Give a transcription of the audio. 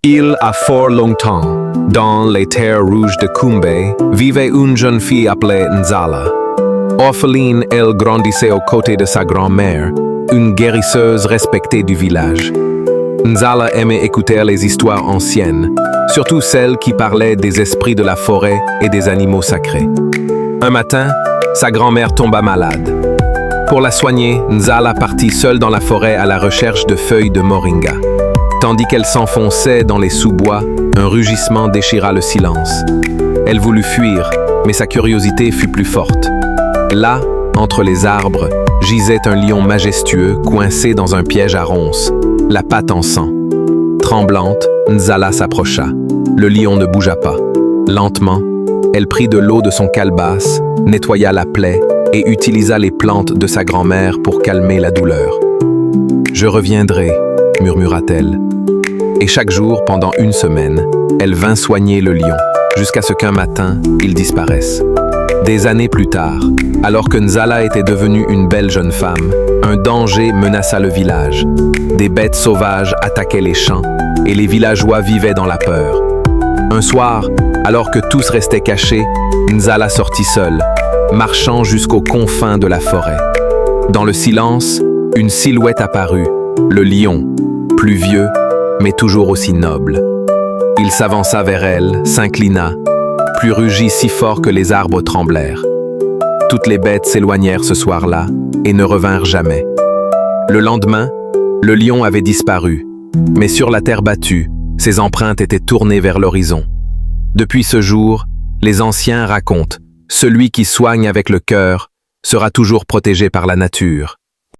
Il a fort longtemps, dans les terres rouges de Kumbe, vivait une jeune fille appelée Nzala. Orpheline, elle grandissait aux côtés de sa grand-mère, une guérisseuse respectée du village. Nzala aimait écouter les histoires anciennes, surtout celles qui parlaient des esprits de la forêt et des animaux sacrés. Un matin, sa grand-mère tomba malade. Pour la soigner, Nzala partit seule dans la forêt à la recherche de feuilles de moringa. Tandis qu'elle s'enfonçait dans les sous-bois, un rugissement déchira le silence. Elle voulut fuir, mais sa curiosité fut plus forte. Là, entre les arbres, gisait un lion majestueux coincé dans un piège à ronces, la patte en sang. Tremblante, Nzala s'approcha. Le lion ne bougea pas. Lentement, elle prit de l'eau de son calebasse, nettoya la plaie et utilisa les plantes de sa grand-mère pour calmer la douleur. « Je reviendrai », murmura-t-elle. Et chaque jour, pendant une semaine, elle vint soigner le lion, jusqu'à ce qu'un matin, il disparaisse. Des années plus tard, alors que Nzala était devenue une belle jeune femme, un danger menaça le village. Des bêtes sauvages attaquaient les champs et les villageois vivaient dans la peur. Un soir, alors que tous restaient cachés, Nzala sortit seule, marchant jusqu'aux confins de la forêt. Dans le silence, une silhouette apparut, le lion, plus vieux, mais toujours aussi noble. Il s'avança vers elle, s'inclina, puis rugit si fort que les arbres tremblèrent. Toutes les bêtes s'éloignèrent ce soir-là et ne revinrent jamais. Le lendemain, le lion avait disparu, mais sur la terre battue, ses empreintes étaient tournées vers l'horizon. Depuis ce jour, les anciens racontent, celui qui soigne avec le cœur sera toujours protégé par la nature.